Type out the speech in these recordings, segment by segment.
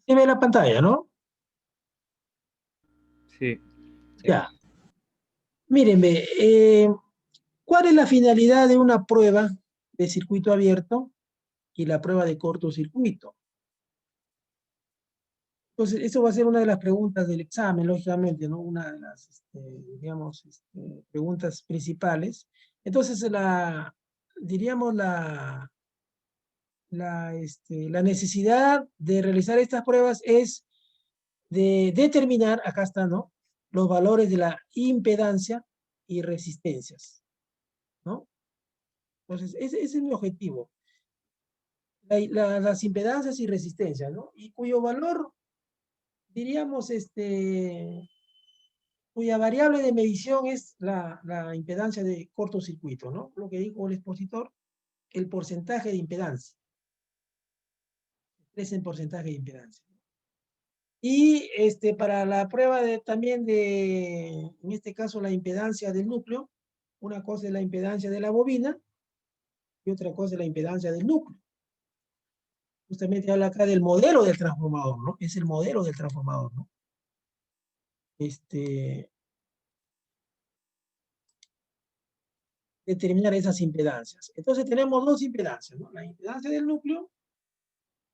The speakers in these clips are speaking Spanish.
Se ve la pantalla, ¿no? Sí, sí. Ya. Mírenme, ¿cuál es la finalidad de una prueba de circuito abierto y la prueba de cortocircuito? Entonces, eso va a ser una de las preguntas del examen, lógicamente, ¿no? Una de las, digamos, preguntas principales. Entonces, diríamos, la necesidad de realizar estas pruebas es de determinar, acá está, ¿no? Los valores de la impedancia y resistencias, ¿no? Entonces, ese es mi objetivo. Las impedancias y resistencias, ¿no? Y cuyo valor, diríamos, cuya variable de medición es la impedancia de cortocircuito, ¿no? Lo que dijo el expositor, el porcentaje de impedancia, es el porcentaje de impedancia. Y para la prueba también en este caso, la impedancia del núcleo, una cosa es la impedancia de la bobina y otra cosa es la impedancia del núcleo. Justamente habla acá del modelo del transformador, ¿no? Es el modelo del transformador, ¿no? Determinar esas impedancias. Entonces tenemos dos impedancias, ¿no? La impedancia del núcleo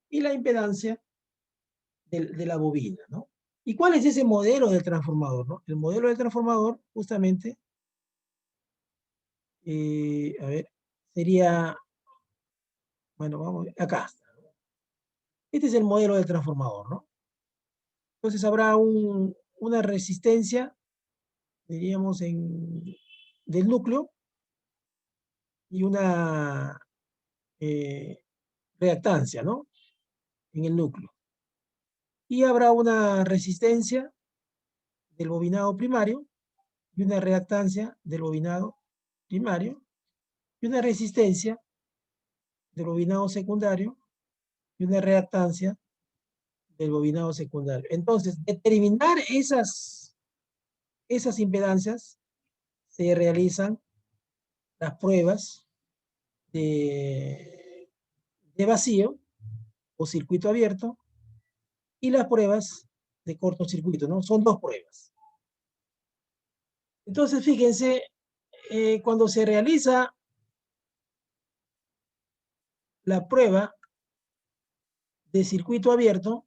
y la impedancia de la bobina, ¿no? ¿Y cuál es ese modelo del transformador, no? El modelo del transformador, justamente, a ver, sería, bueno, vamos, acá está. Este es el modelo del transformador, ¿no? Entonces habrá una resistencia, diríamos, del núcleo y una reactancia, ¿no? En el núcleo. Y habrá una resistencia del bobinado primario y una reactancia del bobinado primario y una resistencia del bobinado secundario y una reactancia del bobinado secundario. Entonces, determinar esas impedancias se realizan las pruebas de vacío o circuito abierto y las pruebas de cortocircuito, ¿no? Son dos pruebas. Entonces, fíjense, cuando se realiza la prueba de circuito abierto,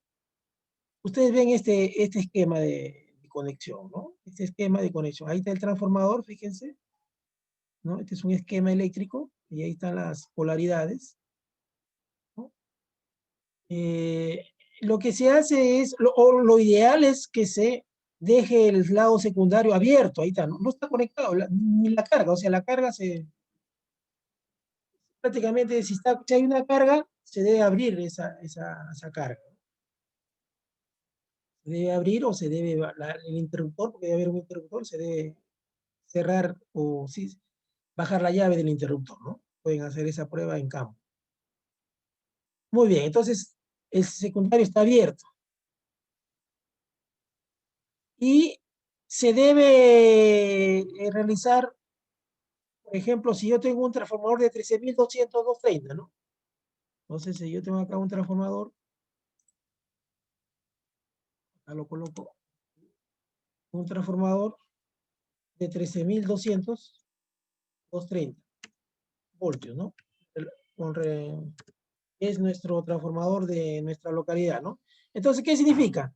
ustedes ven este esquema de conexión, ¿no? Este esquema de conexión. Ahí está el transformador, fíjense, ¿no? Este es un esquema eléctrico y ahí están las polaridades, ¿no? Lo que se hace es, lo ideal es que se deje el lado secundario abierto, ahí está, no, no está conectado, ni la carga, o sea, la carga prácticamente, si hay una carga, se debe abrir esa carga. Se debe abrir o se debe, el interruptor, porque debe haber un interruptor, se debe cerrar o sí, bajar la llave del interruptor, ¿no? Pueden hacer esa prueba en campo. Muy bien, entonces el secundario está abierto. Y se debe realizar, por ejemplo, si yo tengo un transformador de 13.200, 230, ¿no? Entonces, si yo tengo acá un transformador, acá lo coloco, un transformador de 13.200, 230 voltios, ¿no? Con es nuestro transformador de nuestra localidad, ¿no? Entonces, ¿qué significa?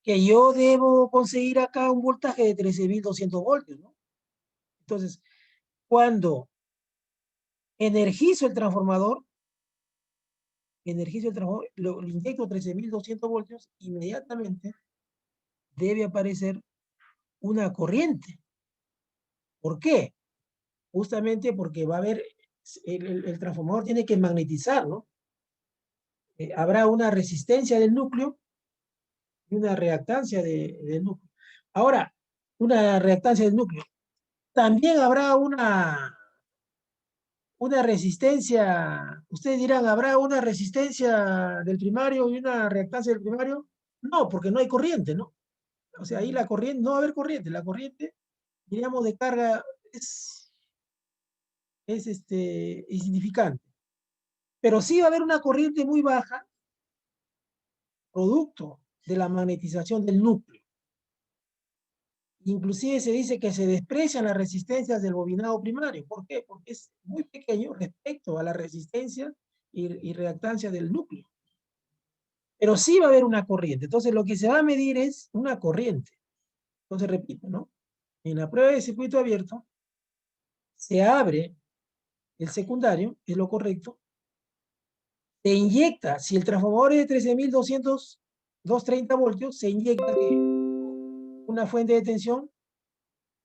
Que yo debo conseguir acá un voltaje de 13.200 voltios, ¿no? Entonces, cuando energizo el transformador, lo inyecto 13.200 voltios, inmediatamente debe aparecer una corriente. ¿Por qué? Justamente porque va a haber, el transformador tiene que magnetizar, ¿no? Habrá una resistencia del núcleo y una reactancia del núcleo. Ahora, una reactancia del núcleo. También habrá una resistencia, ustedes dirán, ¿habrá una resistencia del primario y una reactancia del primario? No, porque no hay corriente, ¿no? O sea, ahí la corriente, no va a haber corriente, la corriente, diríamos, de carga es insignificante. Pero sí va a haber una corriente muy baja, producto de la magnetización del núcleo. Inclusive se dice que se desprecian las resistencias del bobinado primario. ¿Por qué? Porque es muy pequeño respecto a la resistencia y reactancia del núcleo. Pero sí va a haber una corriente. Entonces lo que se va a medir es una corriente. Entonces repito, ¿no? En la prueba de circuito abierto se abre el secundario, es lo correcto, se inyecta, si el transformador es de 13.230 voltios, se inyecta una fuente de tensión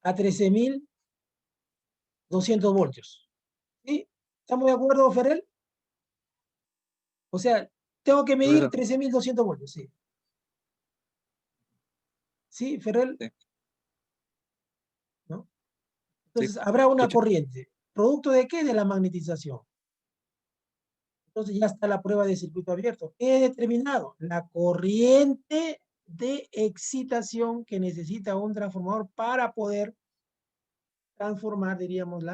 a 13.200 voltios. ¿Sí? ¿Estamos de acuerdo, Ferrell? O sea, tengo que medir Profesor, 13.200 voltios, sí. ¿Sí, Ferrell? sí, ¿No? sí, Entonces, habrá una escucho. corriente. ¿Producto de qué? De la magnetización. Entonces, ya está la prueba de circuito abierto. He determinado la corriente de excitación que necesita un transformador para poder transformar, diríamos,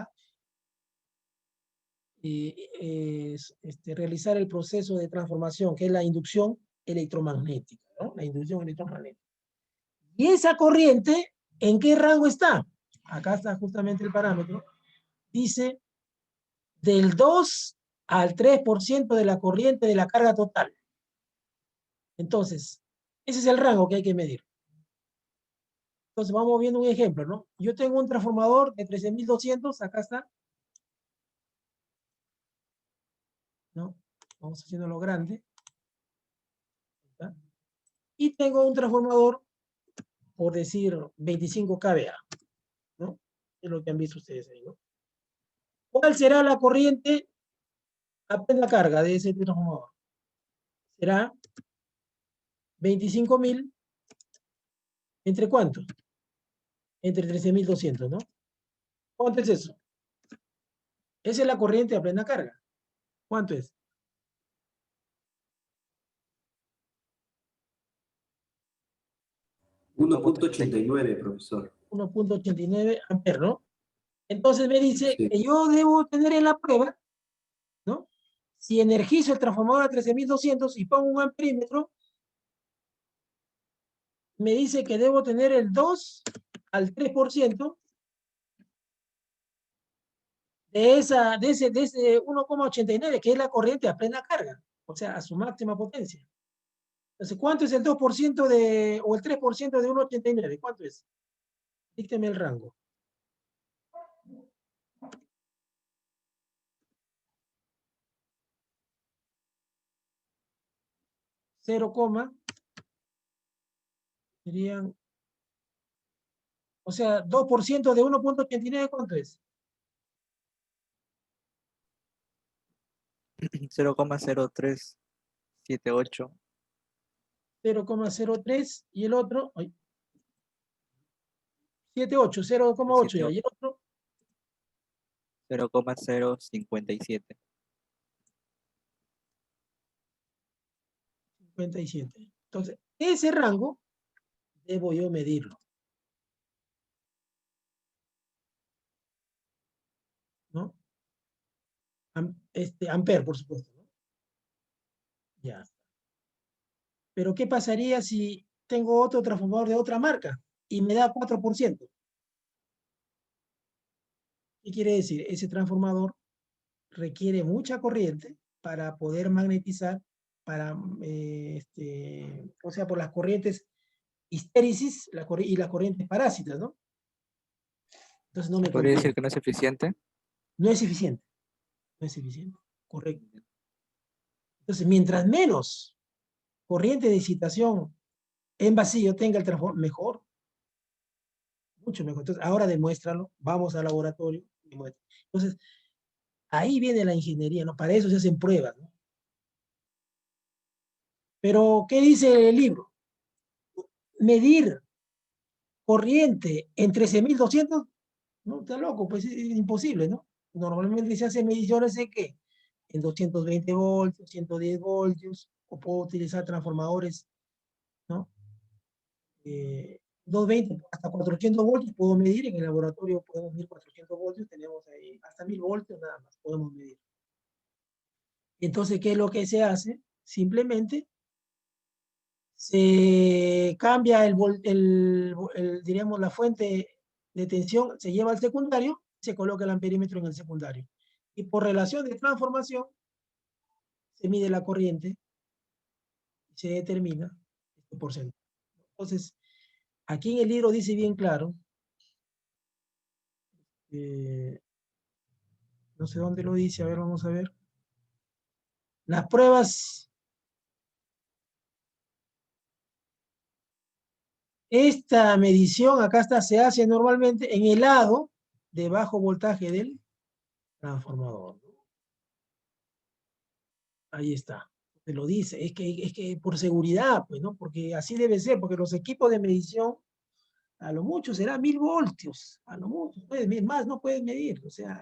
realizar el proceso de transformación, que es la inducción electromagnética, ¿no? La inducción electromagnética. Y esa corriente, ¿en qué rango está? Acá está justamente el parámetro. Dice del 2 al 3% de la corriente de la carga total. Entonces, ese es el rango que hay que medir. Entonces, vamos viendo un ejemplo, ¿no? Yo tengo un transformador de 13.200, acá está, ¿no? Vamos haciéndolo grande. ¿Está? Y tengo un transformador, por decir, 25 kVA, ¿no? Es lo que han visto ustedes ahí, ¿no? ¿Cuál será la corriente a plena carga de ese transformador? Será 25.000, ¿entre cuánto? Entre 13.200, ¿no? ¿Cuánto es eso? Esa es la corriente a plena carga. ¿Cuánto es? 1,89, profesor. 1,89 amperes, ¿no? Entonces me dice Sí. que yo debo tener en la prueba, ¿no? Si energizo el transformador a 13.200 y pongo un amperímetro, me dice que debo tener el 2 al 3% de ese 1,89, que es la corriente a plena carga, o sea, a su máxima potencia. Entonces, ¿cuánto es el 2% o el 3% de 1,89? ¿Cuánto es? Dícteme el rango. 0, serían, o sea, 2% de 1,89, ¿cuánto es? 0,0378. 0,03 y el otro, ay, 78, 0,8 ya, y el otro, 0,057. 57. Entonces, ese rango debo yo medirlo, ¿no? Amper, por supuesto, ¿no? Ya. Pero ¿qué pasaría si tengo otro transformador de otra marca y me da 4%? ¿Qué quiere decir? Ese transformador requiere mucha corriente para poder magnetizar, o sea, por las corrientes histéresis y las corrientes parásitas, ¿no? Entonces no ¿Se me podría decir conviene. que no es eficiente? No es eficiente, no es eficiente, correcto. Entonces, mientras menos corriente de excitación en vacío tenga el transformador, mejor, mucho mejor. Entonces, ahora demuéstralo, vamos al laboratorio, demuestra. Entonces, ahí viene la ingeniería, ¿no? Para eso se hacen pruebas, ¿no? Pero, ¿qué dice el libro? Medir corriente en 13.200, no, está loco, pues es imposible, ¿no? Normalmente se hacen mediciones en qué? En 220 voltios, 110 voltios, o puedo utilizar transformadores, ¿no? 220 hasta 400 voltios puedo medir, en el laboratorio podemos medir 400 voltios, tenemos ahí hasta 1000 voltios nada más, podemos medir. Entonces, ¿qué es lo que se hace? Simplemente se cambia diríamos, la fuente de tensión, se lleva al secundario, se coloca el amperímetro en el secundario. Y por relación de transformación, se mide la corriente y se determina este porcentaje. Entonces, aquí en el libro dice bien claro, no sé dónde lo dice, a ver, vamos a ver. Las pruebas, esta medición acá está, se hace normalmente en el lado de bajo voltaje del transformador. Ahí está. Se lo dice, es que por seguridad, pues, ¿no? Porque así debe ser, porque los equipos de medición, a lo mucho será 1000 voltios, a lo mucho, más no pueden medir, o sea,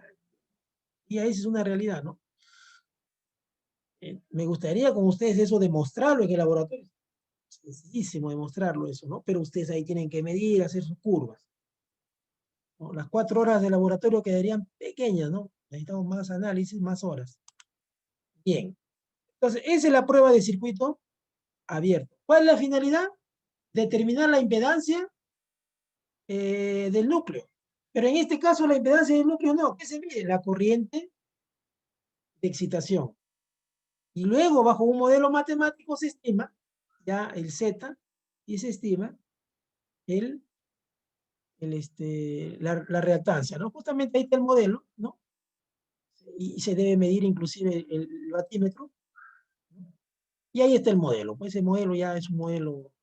y ahí es una realidad, ¿no? Me gustaría con ustedes eso demostrarlo en el laboratorio. Es sencillísimo demostrarlo eso, ¿no? Pero ustedes ahí tienen que medir, hacer sus curvas, ¿no? Las 4 horas de laboratorio quedarían pequeñas, ¿no? Necesitamos más análisis, más horas. Bien. Entonces, esa es la prueba de circuito abierto. ¿Cuál es la finalidad? Determinar la impedancia del núcleo. Pero en este caso la impedancia del núcleo no. ¿Qué se mide? La corriente de excitación. Y luego, bajo un modelo matemático, se estima ya el Z y se estima la reactancia, ¿no? Justamente ahí está el modelo, ¿no? Y se debe medir inclusive el batímetro. Y ahí está el modelo. Pues ese modelo ya es un modelo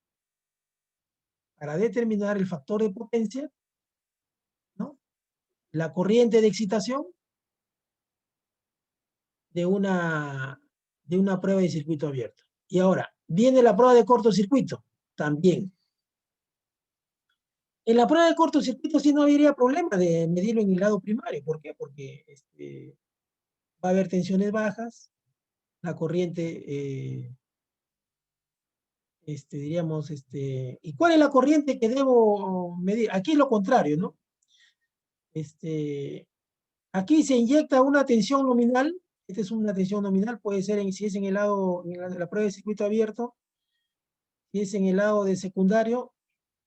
para determinar el factor de potencia, ¿no? La corriente de excitación de una prueba de circuito abierto. Y ahora, viene la prueba de cortocircuito, también. En la prueba de cortocircuito sí no habría problema de medirlo en el lado primario. ¿Por qué? Porque va a haber tensiones bajas, la corriente, diríamos, ¿y cuál es la corriente que debo medir? Aquí es lo contrario, ¿no? Aquí se inyecta una tensión nominal. Esta es una tensión nominal, puede ser si es en el lado, en la prueba de circuito abierto, si es en el lado de secundario,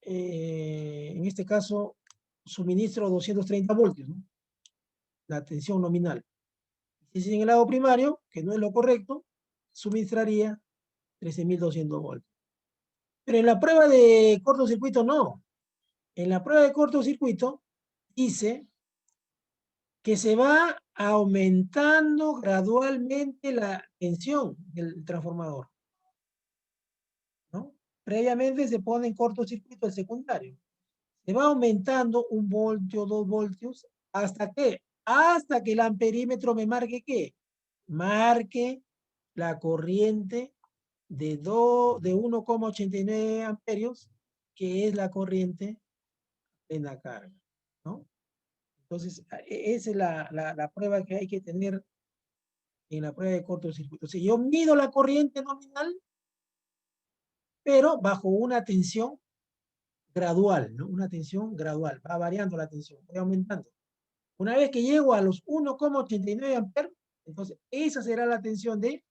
en este caso, suministro 230 voltios, ¿no? La tensión nominal. Si es en el lado primario, que no es lo correcto, suministraría 13.200 voltios. Pero en la prueba de cortocircuito no. En la prueba de cortocircuito dice que se va aumentando gradualmente la tensión del transformador, ¿no? Previamente se pone en cortocircuito el secundario. Se va aumentando 1 voltio, 2 voltios, ¿hasta qué? Hasta que el amperímetro me marque ¿qué? Marque la corriente de 1,89 amperios, que es la corriente en la carga, ¿no? Entonces, esa es la prueba que hay que tener en la prueba de cortocircuito. Si yo mido la corriente nominal, pero bajo una tensión gradual, ¿no? Una tensión gradual, va variando la tensión, va aumentando. Una vez que llego a los 1,89 amperes, entonces esa será la tensión de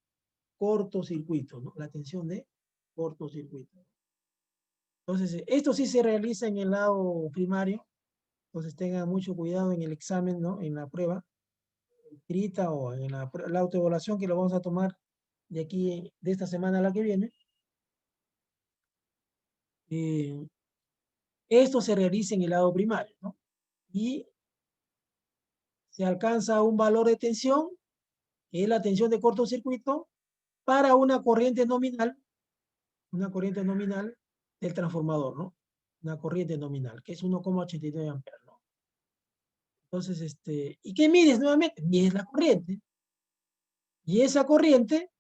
cortocircuito, ¿no? La tensión de cortocircuito. Entonces, esto sí se realiza en el lado primario, entonces tengan mucho cuidado en el examen, ¿no? En la prueba escrita o en la autoevaluación que lo vamos a tomar de aquí, de esta semana a la que viene. Esto se realiza en el lado primario, ¿no? Y se alcanza un valor de tensión, que es la tensión de cortocircuito, para una corriente nominal del transformador, ¿no? Una corriente nominal, que es 1,89 amperes, ¿no? Entonces, ¿y qué mides nuevamente? Mides la corriente. Y esa corriente,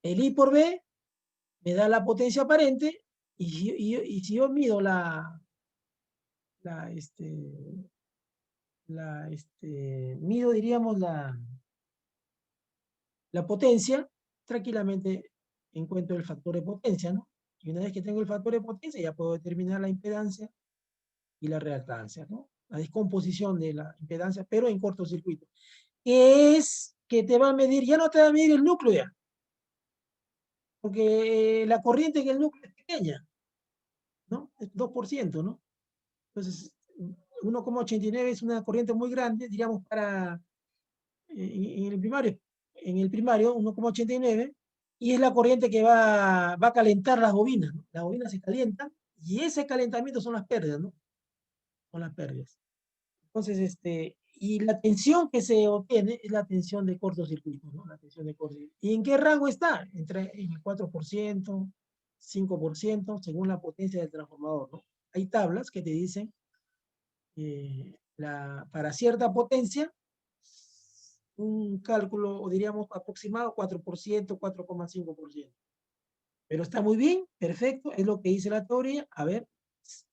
el I por B, me da la potencia aparente, y si yo mido mido, diríamos, la potencia, tranquilamente encuentro el factor de potencia, ¿no? Y una vez que tengo el factor de potencia, ya puedo determinar la impedancia y la reactancia, ¿no? La descomposición de la impedancia, pero en cortocircuito. Que es que te va a medir, ya no te va a medir el núcleo ya. porque la corriente en el núcleo es pequeña, ¿no? Es 2%, ¿no? Entonces, 1,89 es una corriente muy grande, digamos, para en el primario. En el primario, 1,89, y es la corriente que va a calentar las bobinas, ¿no? Las bobinas se calientan, y ese calentamiento son las pérdidas, ¿no? Son las pérdidas. Entonces, y la tensión que se obtiene es la tensión de cortocircuito, ¿no? La tensión de cortocircuito. ¿Y en qué rango está? Entre en el 4%, 5%, según la potencia del transformador, ¿no? Hay tablas que te dicen para cierta potencia, un cálculo, o diríamos aproximado, 4%, 4,5%. Pero está muy bien, perfecto, es lo que dice la teoría. A ver,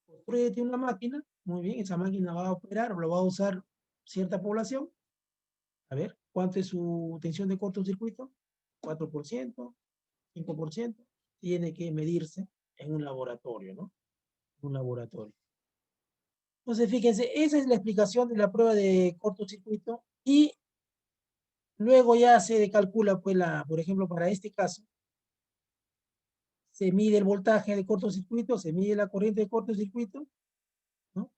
construyete una máquina, muy bien, esa máquina va a operar o lo va a usar cierta población. A ver, ¿cuánto es su tensión de cortocircuito? 4%, 5%. Tiene que medirse en un laboratorio, ¿no? Un laboratorio. Entonces, fíjense, esa es la explicación de la prueba de cortocircuito, y luego ya se calcula, pues, por ejemplo, para este caso, se mide el voltaje de cortocircuito, se mide la corriente de cortocircuito, ¿no?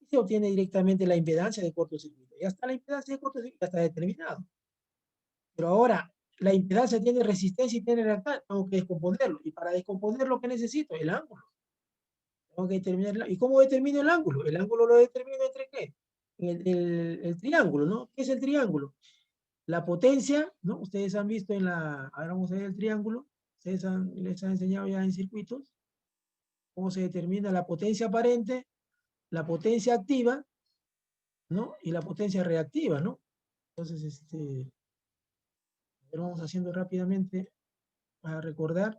Y se obtiene directamente la impedancia de cortocircuito. Ya está la impedancia de cortocircuito, ya está determinado. Pero ahora, la impedancia tiene resistencia y tiene reactancia, tengo que descomponerlo. Y para descomponerlo, ¿qué necesito? El ángulo. Tengo que determinar, ¿y cómo determino el ángulo? El ángulo lo determino entre ¿qué? El triángulo, ¿no? ¿Qué es el triángulo? La potencia, ¿no? Ustedes han visto ahora vamos a ver el triángulo, les han enseñado ya en circuitos, cómo se determina la potencia aparente, la potencia activa, ¿no? Y la potencia reactiva, ¿no? Entonces, lo vamos haciendo rápidamente para recordar,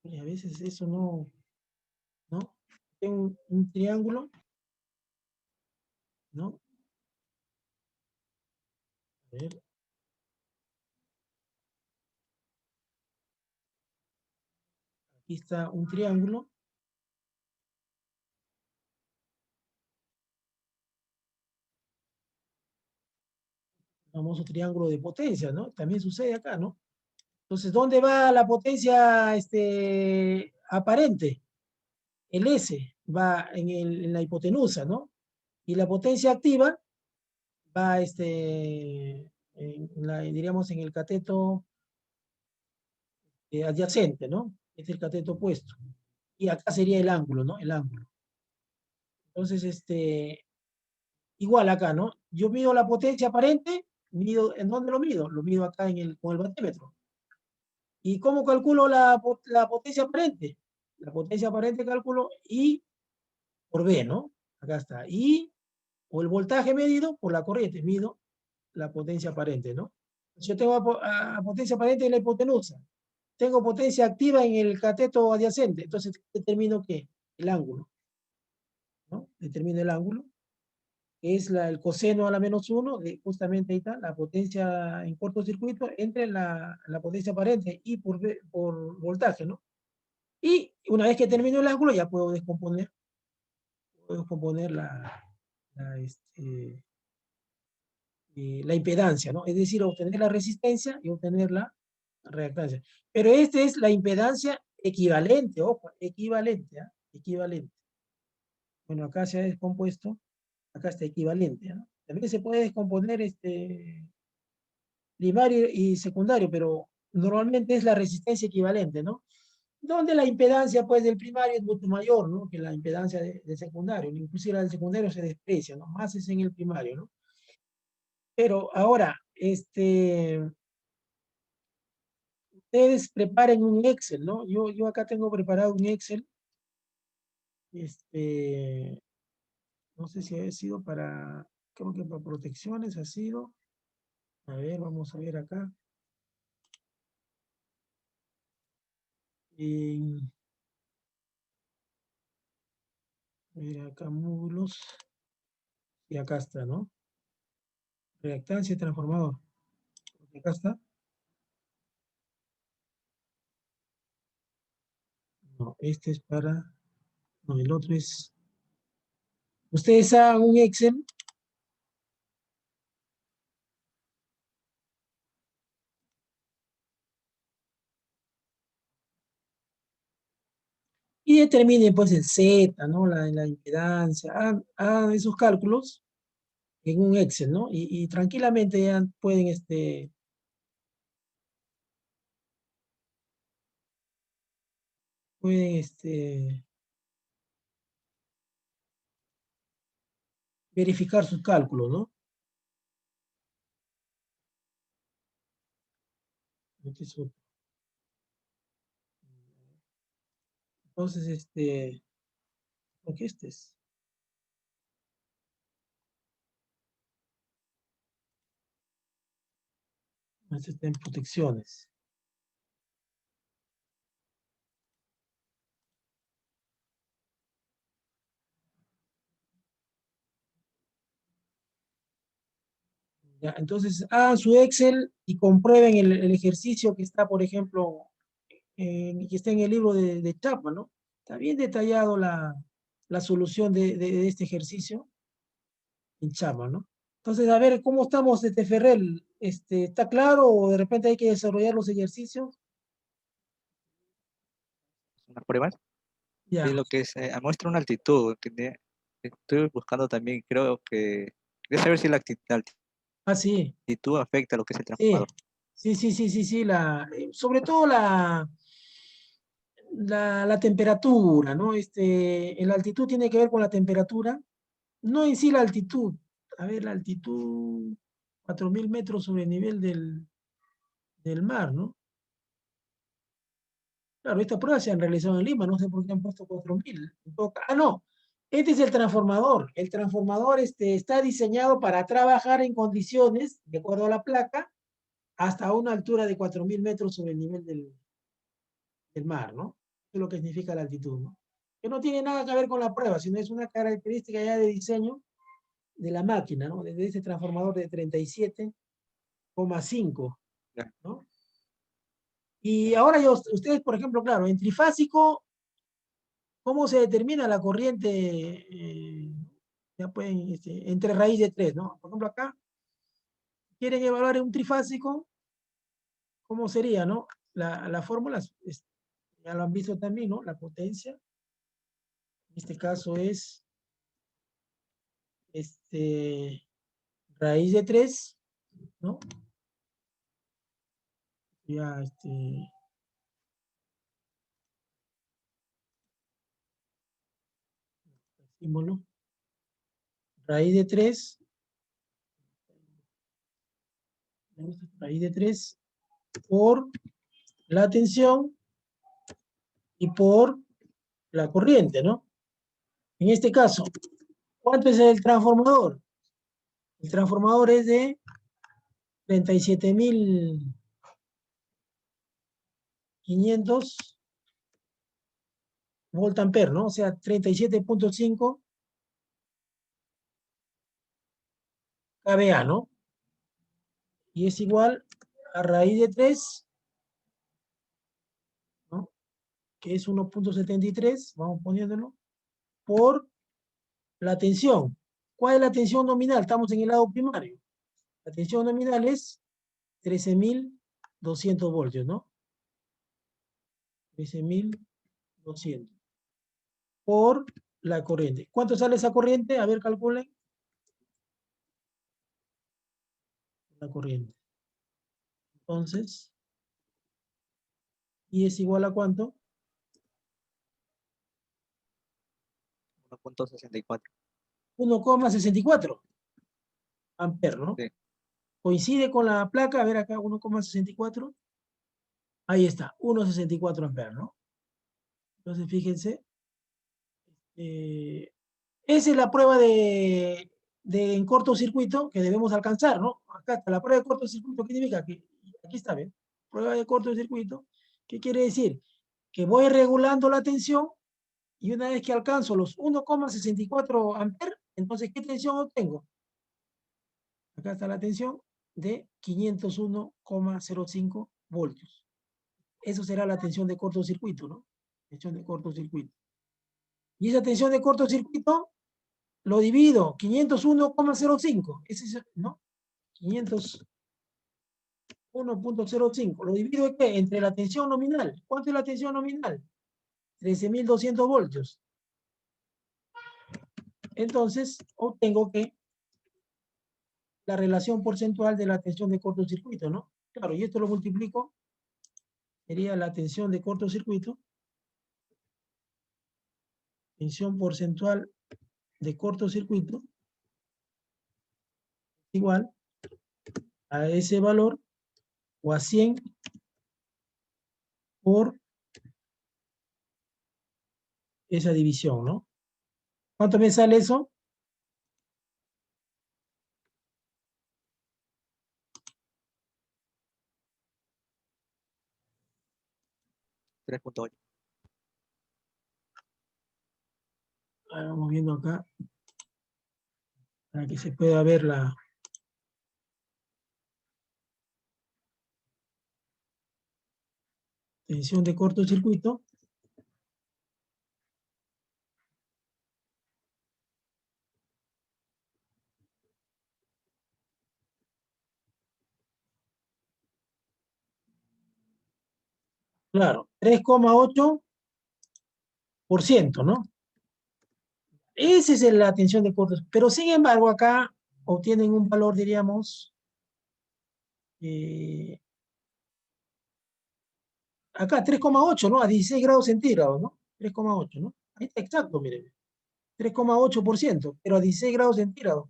y a veces eso ¿no? Tengo un triángulo, ¿no? A ver. Aquí está un triángulo. Famoso triángulo de potencia, ¿no? También sucede acá, ¿no? Entonces, ¿dónde va la potencia aparente? El S va en la hipotenusa, ¿no? Y la potencia activa va diríamos, en el cateto adyacente, ¿no? Es el cateto opuesto. Y acá sería el ángulo, ¿no? El ángulo. Entonces, igual acá, ¿no? Yo mido la potencia aparente, ¿en dónde lo mido? Lo mido acá con el batímetro. ¿Y cómo calculo la potencia aparente? La potencia aparente calculo I por B, ¿no? Acá está. I, o el voltaje medido por la corriente, mido la potencia aparente, ¿no? Yo tengo potencia aparente en la hipotenusa. Tengo potencia activa en el cateto adyacente. Entonces, determino ¿qué? El ángulo, ¿no? Determino el ángulo, que es el coseno a la -1, justamente ahí está, la potencia en cortocircuito entre la potencia aparente y por voltaje, ¿no? Y una vez que termino el ángulo, ya puedo descomponer la, este, la impedancia, ¿no? Es decir, obtener la resistencia y obtener la reactancia. Pero esta es la impedancia equivalente, ojo, equivalente, ¿eh? Equivalente. Bueno, acá se ha descompuesto, acá está equivalente, ¿no? También se puede descomponer primario y secundario, pero normalmente es la resistencia equivalente, ¿no? Donde la impedancia, pues, del primario es mucho mayor, ¿no? Que la impedancia del secundario. Inclusive la del secundario se desprecia, ¿no? Más es en el primario, ¿no? Pero ahora, ustedes preparen un Excel, ¿no? Yo acá tengo preparado un Excel. No sé si ha sido creo que para protecciones ha sido. A ver, vamos a ver acá. A ver acá, módulos. Y acá está, ¿no? Reactancia y transformador. Acá está. No, este es para... No, el otro es... Ustedes hagan un Excel. Y determinen pues el Z, ¿no? La impedancia. Hagan esos cálculos en un Excel, ¿no? Y tranquilamente ya pueden, pueden, verificar sus cálculos, ¿no? Este es otro. Entonces, porque este es. Este está en protecciones. Ya, entonces, hagan su Excel y comprueben el ejercicio que está, por ejemplo, que está en el libro de Chapman, ¿no? Está bien detallado la solución de este ejercicio en Chapman, ¿no? Entonces, a ver, ¿cómo estamos, Ferrell? ¿Está claro o de repente hay que desarrollar los ejercicios? Unas pruebas. Ya, Es lo que es, muestra una altitud. Estoy buscando también, creo que, de saber si la sí, altitud afecta a lo que es el sí, transformador. sí, sobre todo la temperatura, ¿no? La altitud tiene que ver con la temperatura, no en sí la altitud. A ver, la altitud, 4.000 metros sobre el nivel del mar, ¿no? Claro, estas pruebas se han realizado en Lima, no sé por qué han puesto 4.000. No, este es el transformador. El transformador está diseñado para trabajar en condiciones, de acuerdo a la placa, hasta una altura de 4.000 metros sobre el nivel del mar, ¿no? Eso es lo que significa la altitud, ¿no? Que no tiene nada que ver con la prueba, sino es una característica ya de diseño de la máquina, ¿no? De ese transformador de 37,5, Ya. ¿no? Y ahora ustedes, por ejemplo, claro, en trifásico, ¿cómo se determina la corriente? Ya pueden, entre raíz de 3, ¿no? Por ejemplo, acá quieren evaluar un trifásico, ¿cómo sería, no? La fórmula, ya lo han visto también, ¿no? La potencia, en este caso es raíz de 3, ¿no? Ya, símbolo, raíz de 3, raíz de 3 por la tensión y por la corriente, ¿no? En este caso, ¿cuánto es el transformador? El transformador es de 37.500 volt ampere, ¿no? O sea, 37,5 kVA, ¿no? Y es igual a raíz de 3, ¿no? Que es 1,73, vamos poniéndolo, por la tensión. ¿Cuál es la tensión nominal? Estamos en el lado primario. La tensión nominal es 13.200 voltios, ¿no? 13.200 por la corriente. ¿Cuánto sale esa corriente? A ver, calculen. La corriente. Entonces, ¿y es igual a cuánto? 1.64. 1,64 amperes, ¿no? Sí. Coincide con la placa, a ver acá, 1,64. Ahí está, 1,64 amperes, ¿no? Entonces, fíjense, esa es la prueba en cortocircuito que debemos alcanzar, ¿no? Acá está la prueba de cortocircuito, ¿qué significa? Que aquí está, ¿ven? Prueba de cortocircuito, ¿qué quiere decir? Que voy regulando la tensión y una vez que alcanzo los 1,64 amperes, entonces, ¿qué tensión obtengo? Acá está la tensión de 501,05 voltios. Eso será la tensión de cortocircuito, ¿no? Tensión de cortocircuito. Y esa tensión de cortocircuito lo divido, 501,05. Ese es, ¿no? 501,05. ¿Lo divido ¿qué? Entre la tensión nominal. ¿Cuánto es la tensión nominal? 13.200 voltios. Entonces, obtengo que la relación porcentual de la tensión de cortocircuito, ¿no? Claro, y esto lo multiplico, sería la tensión de cortocircuito, tensión porcentual de cortocircuito, igual a ese valor, o a 100 por esa división, ¿no? ¿Cuánto me sale eso? 3.8. Vamos viendo acá, para que se pueda ver la... tensión de cortocircuito. Claro, 3,8%, ¿no? Esa es la tensión de cortocircuito. Pero sin embargo, acá obtienen un valor, diríamos, acá 3,8, ¿no? A 16 grados centígrados, ¿no? 3,8, ¿no? Ahí está exacto, miren. 3,8%, pero a 16 grados centígrados.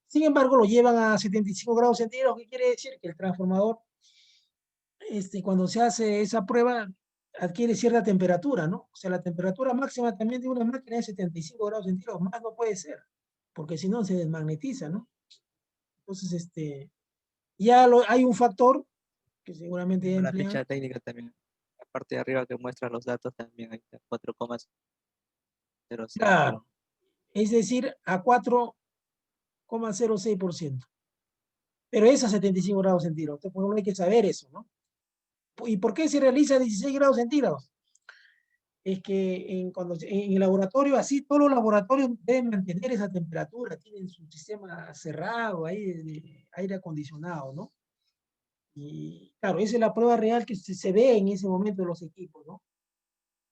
Sin embargo, lo llevan a 75 grados centígrados, ¿qué quiere decir? Que el transformador, cuando se hace esa prueba, adquiere cierta temperatura, ¿no? O sea, la temperatura máxima también de una máquina es 75 grados centígrados, más no puede ser, porque si no se desmagnetiza, ¿no? Entonces, ya hay un factor que seguramente ya La emplean. ficha técnica también, la parte de arriba que muestra los datos también, ahí está, 4,06. Claro, es decir, a 4,06%. Pero es a 75 grados centígrados. Entonces, por ejemplo, hay que saber eso, ¿no? ¿Y por qué se realiza a 16 grados centígrados? Es que en el laboratorio, así todos los laboratorios deben mantener esa temperatura, tienen su sistema cerrado ahí de aire acondicionado, ¿no? Y claro, esa es la prueba real que se ve en ese momento de los equipos, ¿no?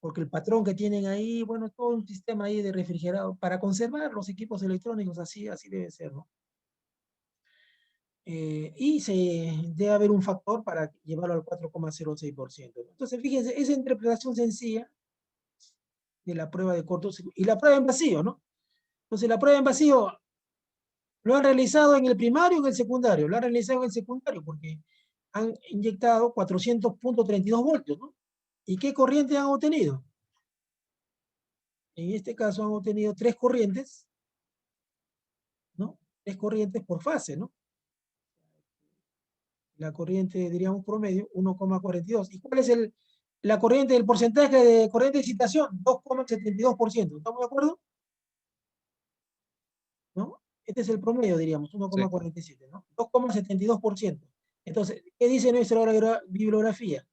Porque el patrón que tienen ahí, bueno, es todo un sistema ahí de refrigerado para conservar los equipos electrónicos, así debe ser, ¿no? Y debe haber un factor para llevarlo al 4,06%. Entonces, fíjense, esa interpretación sencilla de la prueba de cortocircuito y la prueba en vacío, ¿no? Entonces, la prueba en vacío lo han realizado en el primario o en el secundario. Lo han realizado en el secundario porque han inyectado 400.32 voltios, ¿no? ¿Y qué corriente han obtenido? En este caso han obtenido 3 corrientes, ¿no? 3 corrientes por fase, ¿no? La corriente, diríamos promedio, 1,42. ¿Y cuál es la corriente, el porcentaje de corriente de excitación? 2,72%. ¿Estamos de acuerdo? ¿No? Este es el promedio, diríamos, 1,47, ¿no? 2,72%. Entonces, ¿qué dice nuestra bibliografía?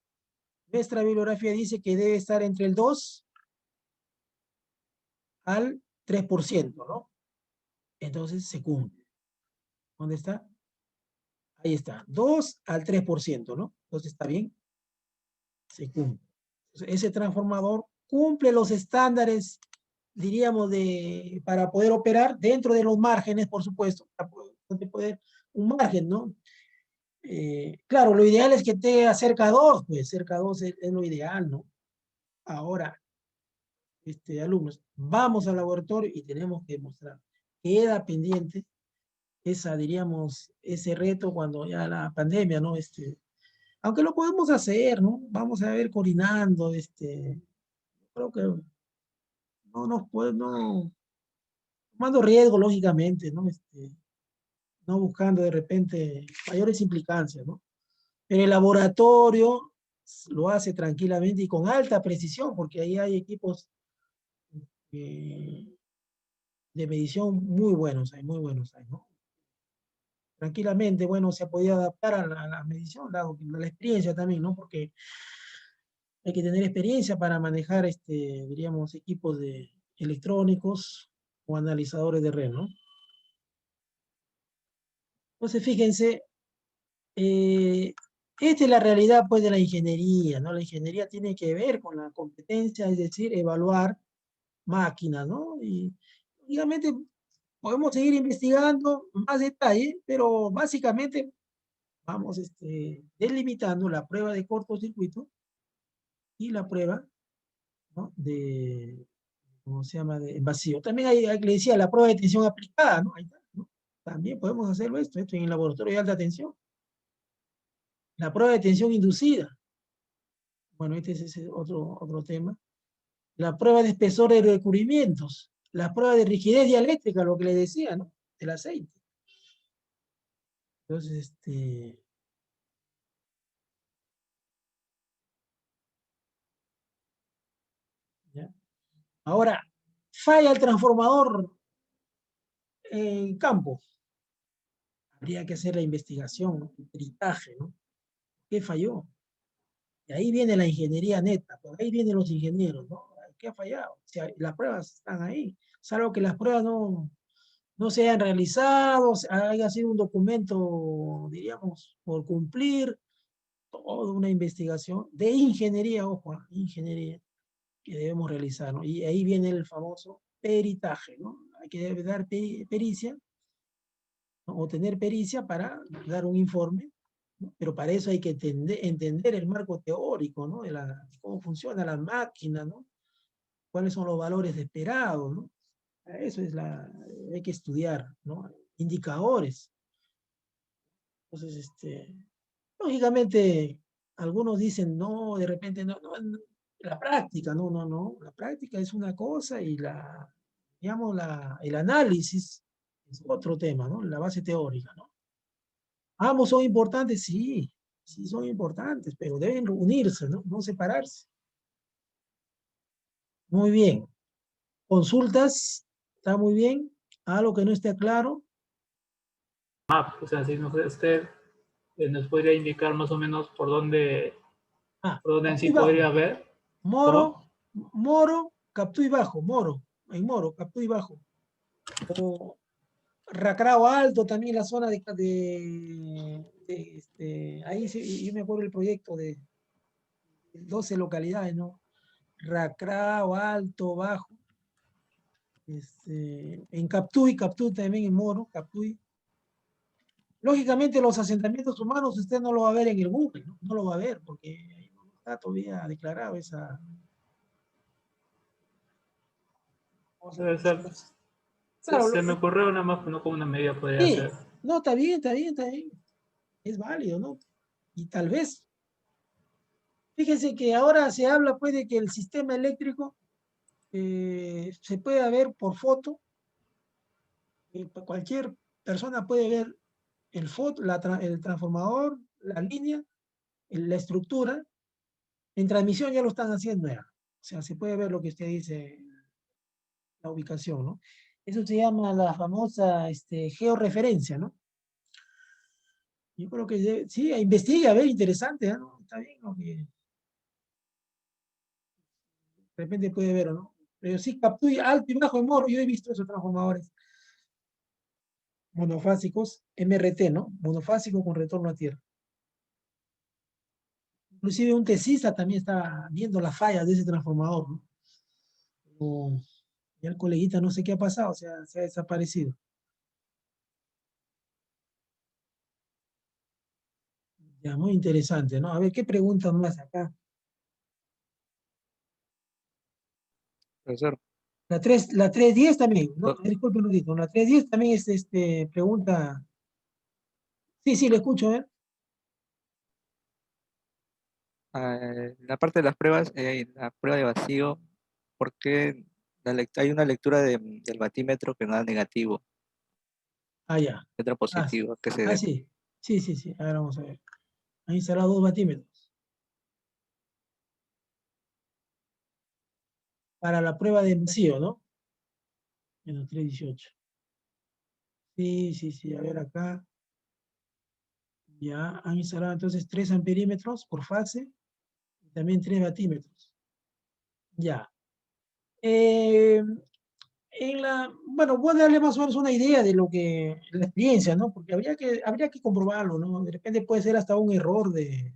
Nuestra bibliografía dice que debe estar entre el 2 al 3%, ¿no? Entonces se cumple. ¿Dónde está? Ahí está, 2 al 3%, ¿no? Entonces está bien, se cumple. Entonces, ese transformador cumple los estándares, diríamos, para poder operar dentro de los márgenes, por supuesto, para poder un margen, ¿no? Claro, lo ideal es que esté cerca a 2, pues cerca a 2 es lo ideal, ¿no? Ahora, alumnos, vamos al laboratorio y tenemos que demostrar. Queda pendiente diríamos, ese reto cuando ya la pandemia, ¿no? Aunque lo podemos hacer, ¿no? Vamos a ver coordinando, creo que no nos puede, no, tomando riesgo, lógicamente, ¿no? No buscando de repente mayores implicancias, ¿no? Pero el laboratorio lo hace tranquilamente y con alta precisión, porque ahí hay equipos de medición muy buenos, ¿no? Tranquilamente, bueno, se ha podido adaptar a la medición, dado la experiencia también, ¿no? Porque hay que tener experiencia para manejar, diríamos, equipos electrónicos o analizadores de red, ¿no? Entonces, fíjense, Esta es la realidad, pues, de la ingeniería, ¿no? La ingeniería tiene que ver con la competencia, es decir, evaluar máquinas, ¿no? Y, obviamente, podemos seguir investigando más detalle, pero básicamente vamos delimitando la prueba de cortocircuito y la prueba, ¿no? De, ¿cómo se llama? De vacío. También le decía, la prueba de tensión aplicada, ¿no? Ahí está, ¿no? También podemos hacerlo esto en el laboratorio de alta tensión. La prueba de tensión inducida. Bueno, este es ese otro tema. La prueba de espesor de recubrimientos. La prueba de rigidez dialéctrica, lo que le decía, ¿no? Del aceite. Entonces, ¿ya? Ahora, falla el transformador en campo. Habría que hacer la investigación, ¿no? El peritaje, ¿no? ¿Qué falló? Y ahí viene la ingeniería neta, por ahí vienen los ingenieros, ¿no? ¿Qué ha fallado? O sea, las pruebas están ahí, salvo que las pruebas no se hayan realizado, haya sido un documento, diríamos, por cumplir, toda una investigación de ingeniería, ojo, ingeniería, que debemos realizar, ¿no? Y ahí viene el famoso peritaje, ¿no? Hay que dar pericia, ¿no? O tener pericia para dar un informe, ¿no? Pero para eso hay que entender el marco teórico, ¿no? De cómo funciona la máquina, ¿no? Cuáles son los valores esperados, ¿no? Eso hay que estudiar, ¿no? Indicadores. Entonces, lógicamente, algunos dicen, no, de repente, no, la práctica, no, la práctica es una cosa y digamos, el análisis es otro tema, ¿no? La base teórica, ¿no? Ambos son importantes, sí, sí son importantes, pero deben unirse, ¿no? No separarse. Muy bien. Consultas, está muy bien. Algo que no esté claro. O sea, si usted nos podría indicar más o menos por dónde en sí podría ver. Moro, Captuy Bajo, en Moro, Captuy Bajo. O Racrao Alto, también la zona ahí sí, yo me acuerdo el proyecto de 12 localidades, ¿no? Racrao, Alto, Bajo. En Captuy también en Moro, Captuy. Lógicamente los asentamientos humanos usted no lo va a ver en el Google, no lo va a ver porque no está todavía declarado esa... Claro, se me ocurrió nada más, no como una medida podría sí, ser. no, está bien. Es válido, ¿no? Y tal vez, fíjense que ahora se habla pues de que el sistema eléctrico se puede ver por foto, cualquier persona puede ver el transformador, la línea, la estructura. En transmisión ya lo están haciendo ya. O sea, se puede ver lo que usted dice, la ubicación, ¿no? Eso se llama la famosa georreferencia, ¿no? Yo creo que sí, investiga, a ver, interesante, ¿no? Está bien, ¿no? Que de repente puede ver, ¿no? Pero sí, Captuy alto y bajo en Moro, yo he visto esos transformadores monofásicos, MRT, ¿no? Monofásico con retorno a tierra. Inclusive un tesista también está viendo las fallas de ese transformador, ¿no? Ya el coleguita no sé qué ha pasado, o sea, se ha desaparecido. Ya, muy interesante, ¿no? A ver, ¿qué preguntan más acá? Profesor, La 310 también, ¿no? Disculpe un ratito, la 310 también es pregunta. Sí, le escucho, ¿eh? en la parte de las pruebas, la prueba de vacío, ¿por qué hay una lectura del batímetro que no da negativo, Ah, ya. y otra Ah, positivo? ¿Qué se ah, debe? sí. Sí. A ver, vamos a ver. Han instalado 2 batímetros para la prueba de vacío, ¿no? Menos 318. Sí. A ver acá. Ya han instalado entonces 3 amperímetros por fase y también 3 batímetros. Ya. Bueno, voy a darle más o menos una idea de lo que, la experiencia, ¿no? Porque habría que comprobarlo, ¿no? De repente puede ser hasta un error de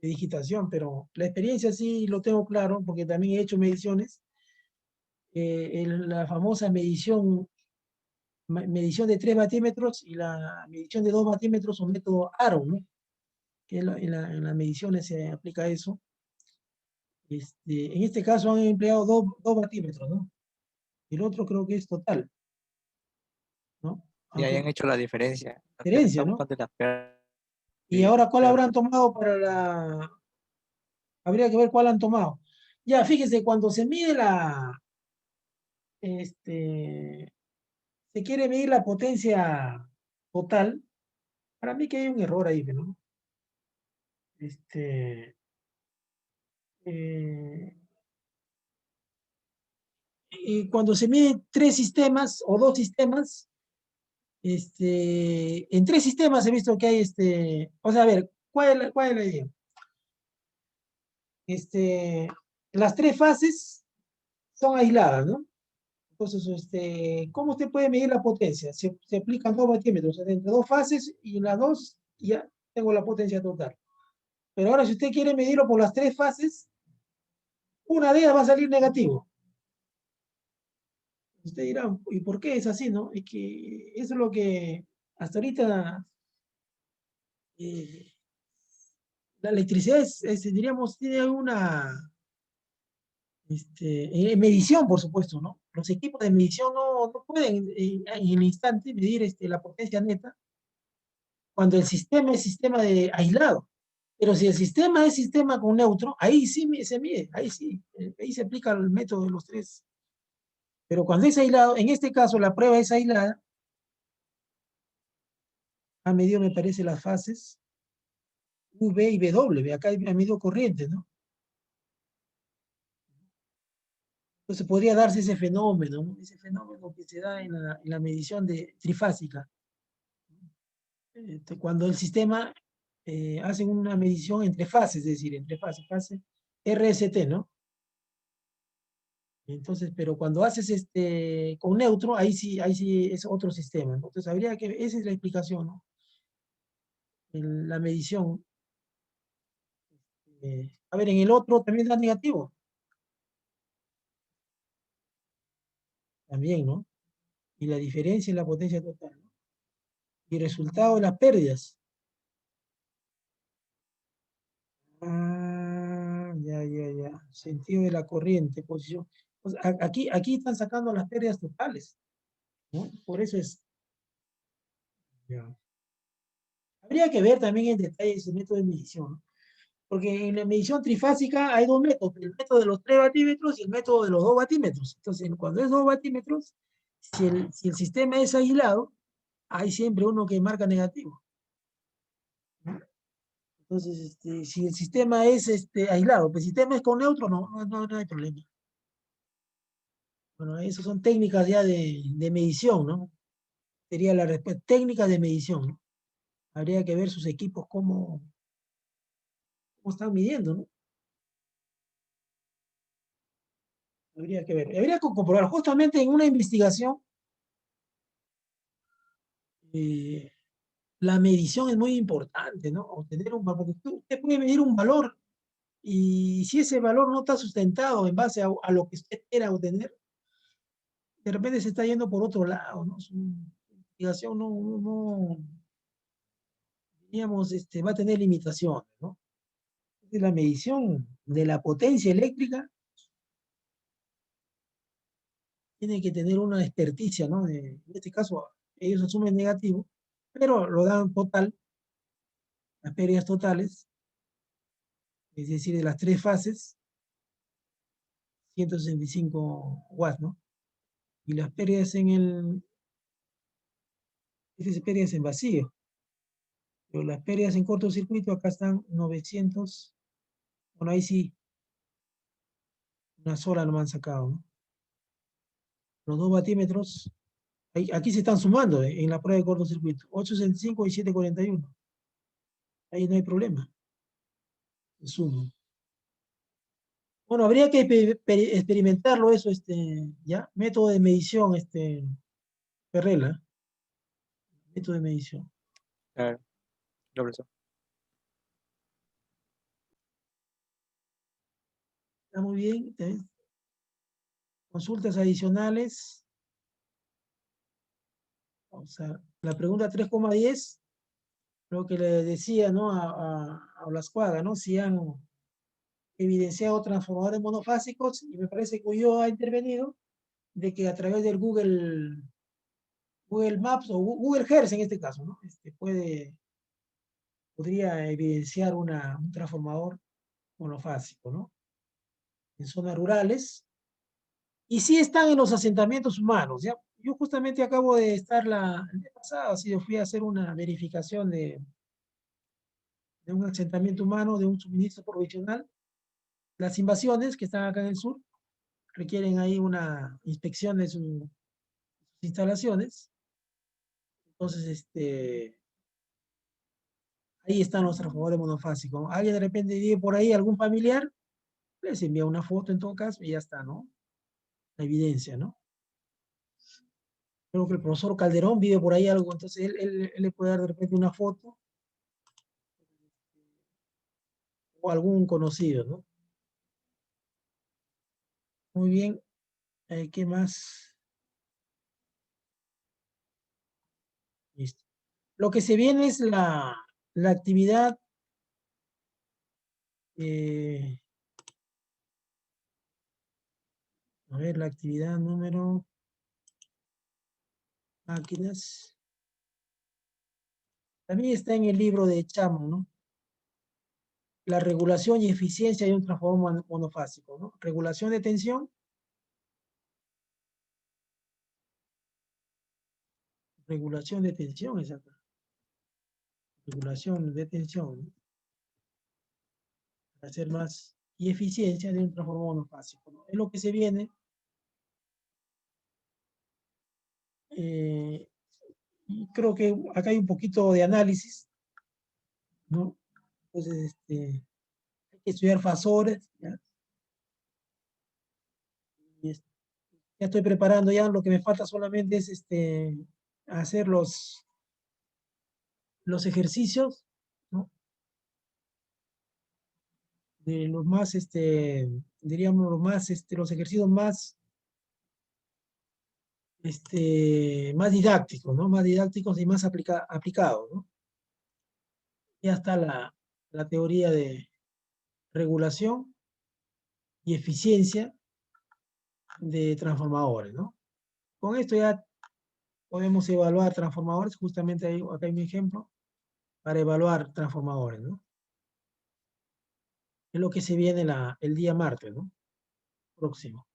digitación, pero la experiencia sí lo tengo claro, porque también he hecho mediciones. La famosa medición de 3 batímetros y la medición de 2 batímetros son método Aaron, ¿no? Que en las mediciones se aplica eso. En este caso han empleado 2 batímetros, ¿no? El otro creo que es total, ¿no? Y Aunque hayan hecho la diferencia. Lo que diferencia, está ¿no? buscando es la pérdida. Y ahora, ¿cuál habrán tomado para la... Habría que ver cuál han tomado. Ya, fíjese, cuando se mide se quiere medir la potencia total, para mí que hay un error ahí, ¿no? Eh, y cuando se mide 3 sistemas o 2 sistemas, en 3 sistemas he visto que hay, o sea, a ver, ¿cuál es la idea? Las 3 fases son aisladas, ¿no? Entonces, ¿cómo usted puede medir la potencia? Se aplican 2 batímetros entre 2 fases y en las 2 ya tengo la potencia total. Pero ahora, si usted quiere medirlo por las 3 fases, una de ellas va a salir negativo. Usted dirá, ¿y por qué es así, no? Es que eso es lo que hasta ahorita eh, la electricidad diríamos, tiene una medición, por supuesto, ¿no? Los equipos de medición no pueden en el instante medir la potencia neta cuando el sistema es sistema de aislado. Pero si el sistema es sistema con neutro, ahí sí se mide, ahí sí, ahí se aplica el método de los 3. Pero cuando es aislado, en este caso la prueba es aislada, ha medido, me parece, las fases V y W, acá ha medido corriente, ¿no? Entonces podría darse ese fenómeno, ¿no? Ese fenómeno que se da en la medición trifásica. Cuando el sistema hace una medición entre fases, es decir, entre fase RST, ¿no? Entonces, pero cuando haces con neutro, ahí sí es otro sistema, ¿no? Entonces habría que, esa es la explicación, ¿no? La medición. A ver, en el otro también da negativo. También, ¿no? Y la diferencia en la potencia total, ¿no? Y resultado de las pérdidas. Ah, ya. Sentido de la corriente, posición. Pues aquí están sacando las pérdidas totales, ¿no? Por eso es. Ya. Habría que ver también en detalle ese método de medición, ¿no? Porque en la medición trifásica hay 2 métodos, el método de los 3 batímetros y el método de los 2 batímetros. Entonces, cuando es 2 batímetros, si el sistema es aislado, hay siempre uno que marca negativo, ¿no? Entonces, si el sistema es aislado, pues si el sistema es con neutro, no hay problema. Bueno, esas son técnicas ya de medición, ¿no? Sería la respuesta, técnicas de medición, ¿no? Habría que ver sus equipos cómo están midiendo, ¿no? Habría que ver. Habría que comprobar. Justamente en una investigación, eh, la medición es muy importante, ¿no? Obtener porque usted puede medir un valor y si ese valor no está sustentado en base a lo que usted quiera obtener, de repente se está yendo por otro lado, ¿no? Su investigación digamos, va a tener limitaciones, ¿no? La medición de la potencia eléctrica tiene que tener una experticia, ¿no? En este caso, ellos asumen negativo, pero lo dan total, las pérdidas totales, es decir, de las 3 fases, 165 watts, ¿no? Y las pérdidas estas pérdidas en vacío, pero las pérdidas en cortocircuito acá están 900, bueno, ahí sí, una sola no me han sacado, ¿no? Los 2 batímetros, aquí se están sumando en la prueba de cortocircuito, 865 y 741. Ahí no hay problema, se suman. Bueno, habría que experimentarlo eso, ya, método de medición, Perrela, método de medición. Claro, profesor. Está muy bien. Consultas adicionales. Vamos a la pregunta 3,10, lo que le decía, ¿no? A Blascuaga, ¿no? Si han evidenciado transformadores monofásicos, y me parece que yo ha intervenido, de que a través del Google Maps o Google Earth en este caso, ¿no? Podría evidenciar un transformador monofásico, ¿no? En zonas rurales. Y sí están en los asentamientos humanos, ¿ya? Yo justamente acabo de estar el mes pasado, así fui a hacer una verificación de un asentamiento humano, de un suministro provisional. Las invasiones que están acá en el sur requieren ahí una inspección de sus instalaciones. Entonces, ahí están los transformadores monofásicos. Alguien de repente vive por ahí, algún familiar, les envía una foto en todo caso y ya está, ¿no? La evidencia, ¿no? Creo que el profesor Calderón vive por ahí algo, entonces él le puede dar de repente una foto o algún conocido, ¿no? Muy bien, ¿qué más? Listo. Lo que se viene es la actividad a ver, la actividad número máquinas. También está en el libro de Chamo, ¿no? La regulación y eficiencia de un transformador monofásico, ¿no? Regulación de tensión. Regulación de tensión, exacto. Regulación de tensión, ¿no? Para hacer más y eficiencia de un transformador monofásico, ¿no? Es lo que se viene. Y creo que acá hay un poquito de análisis, ¿no? Entonces, hay que estudiar fasores, ¿ya? Y ya estoy preparando ya, lo que me falta solamente es hacer los ejercicios, ¿no? De los más, diríamos, los ejercicios más, más didácticos, ¿no? Más didácticos y más aplicados, ¿no? Ya está la teoría de regulación y eficiencia de transformadores, ¿no? Con esto ya podemos evaluar transformadores, justamente ahí, acá hay mi ejemplo, para evaluar transformadores, ¿no? Es lo que se viene el día martes, ¿no? Próximo.